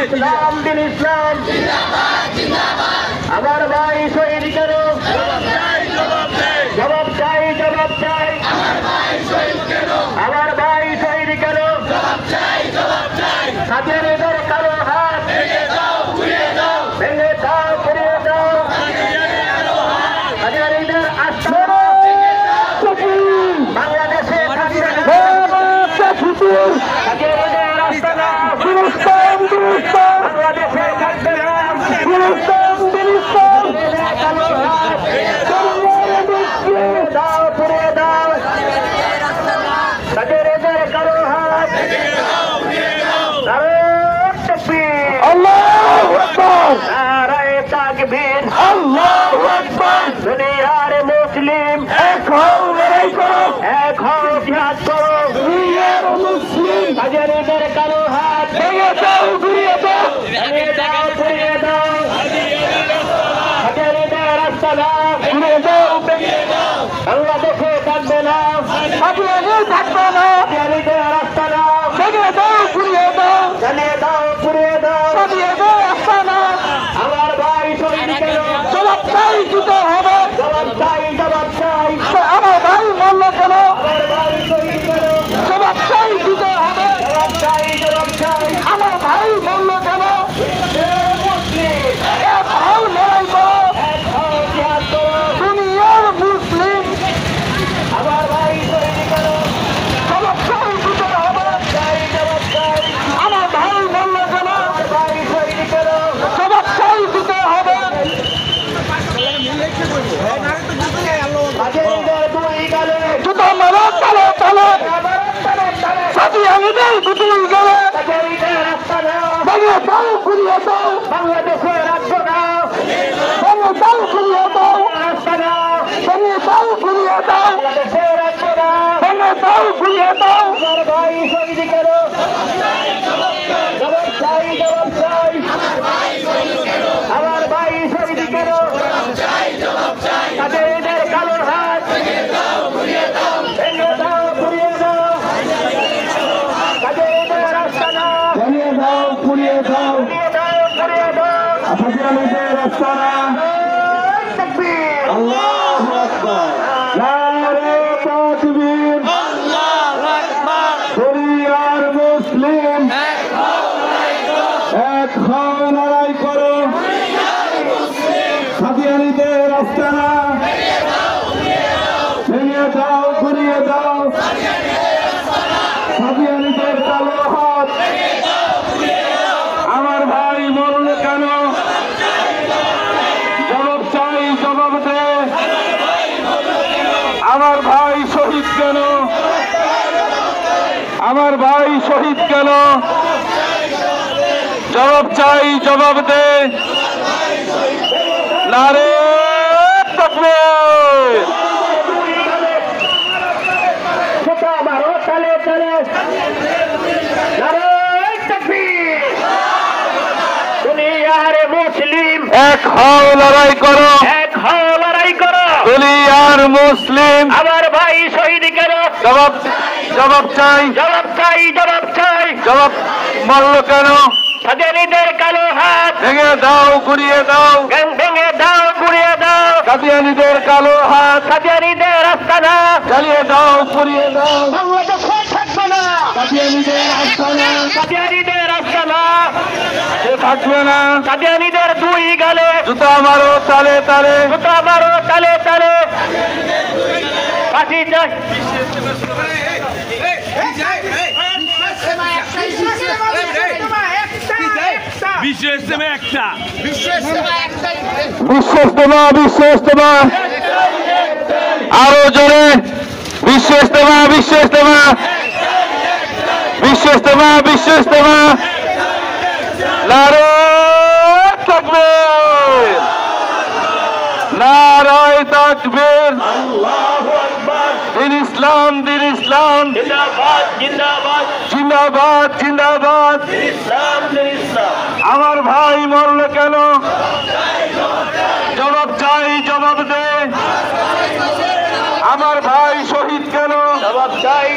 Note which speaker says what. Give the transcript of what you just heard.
Speaker 1: ইসলাম দিন ইসলাম আমার ভাই শহীদ কেন জবাব চাই জবাব চাই আমার ভাই শহীদ কেন স্বাধীনতার কালো হাত ভেঙে দাও পুড়িয়ে দাও স্বাধীনতার আস্থা বাংলাদেশে বাংলাদেশে থাকবে দাও পুড়িয়ে দাও স্বাধীনতার কালো হাত আল্লাহু আকবার নারায়ে তাকবীর আল্লাহু আকবার দুনিয়ার মুসলিম এক হও লড়াই করো এক হও জিহাদ করো দুনিয়ার মুসলিম স্বাধীনতার কালো হাত ভেঙে দাও ঘুরিয়ে দাও ভেঙে দাও পুড়িয়ে দাও স্বাধীনতার রাস্তা দাও ঘুরিয়ে দাও ভেঙে দাও বাংলাদেশে থাকবে না স্বাধীনতা থাকবে না স্বাধীনতার রাস্তা দাও ভেঙে দাও ঘুরিয়ে দাও জ্বালিয়ে দাও পুড়িয়ে দাও জ্বালিয়ে দাও রাস্তা না আমার ভাই শহীদ কেন জবাব চাই দিতে হবে জবাব চাই আমার ভাই মরল কেন আমার ভাই শহীদ কেন জবাব চাই দিতে হবে জবাব চাই আমার ভাই মরল কেন এক হও লড়াই করো এক হও জিহাদ করো দুনিয়ার মুসলিম আমার ভাই শহীদ কেন জবাব চাই দিতে হবে জবাব চাই আমার ভাই মরল কেন আমার ভাই কাদিয়ানিদের পুতুল গেলে কাদিয়ানিদের আস্তানা ভেঙে দাও ঘুরিয়ে দাও বাংলাদেশে রাখবো না ভেঙে দাও ঘুরিয়ে দাও আস্তানা ভেঙে দাও ঘুরিয়ে দাও বাংলাদেশে রাখবো না ভেঙে দাও ঘুরিয়ে দাও আমার ভাই শহীদ করো জবাব চাই আমার ভাই শহীদ করো কাদিয়ানিদের কালোর হাত ভেঙে দাও ঘুরিয়ে দাও কাদিয়ানিদের আস্তানা ভেঙে দাও ঘুরিয়ে দাও কাদিয়ানিদের আস্তানা তাকবীর আল্লাহু আকবার নারে তাকবীর আল্লাহু আকবার শরিয়ার মুসলিম এক হও লড়াই করো কাদিয়ানিদের আস্তানা ভেঙে দাও ঘুরিয়ে দাও কাদিয়ানিদের কালো হাত আমার ভাই মরল কেন জবাব চাই জবাব দে আমার ভাই শহীদ কেন আমার ভাই শহীদ কেন জবাব চাই জবাব দে নারে তাকবীর মারো চলে চলে নারে তাকবীর দুনিয়ার মুসলিম এক হও লড়াই করো এক হও লড়াই করো দুনিয়ার মুসলিম আমার ভাই শহীদ করো জবাব জবাব চাই জবাব চাই জবাব চাই জবাব মরল কেন কাদিয়ানিদের কালো হাত ভেঙে দাও ঘুরিয়ে দাও ভেঙে দাও ঘুরিয়ে দাও কাদিয়ানিদের কালো হাত কাদিয়ানিদের আস্তানা জ্বালিয়ে দাও পুড়িয়ে দাও বাংলাদেশে থাকবে না কাদিয়ানিদের আস্তানা কাদিয়ানিদের আস্তানা সে থাকবে না কাদিয়ানিদের দুই গালে জুতা মারো তালে তালে জুতা মারো তালে তালে ফাঁসি চাই বিশ্ব ইজতেমা একটা বিশ্ব ইজতেমা আরো জোরে বিশ্ব ইজতেমা বিশ্ব ইজতেমা বিশ্ব ইজতেমা বিশ্ব ইজতেমা নারে তাকবীর নারে তাকবীর আল্লাহু আকবার দিন ইসলাম জিন্দাবাদ জিন্দাবাদ জিন্দাবাদ জিন্দাবাদ দিন ইসলাম আমার ভাই মরল কেন জবাব চাই জবাব দে আমার ভাই শহীদ কেন জবাব চাই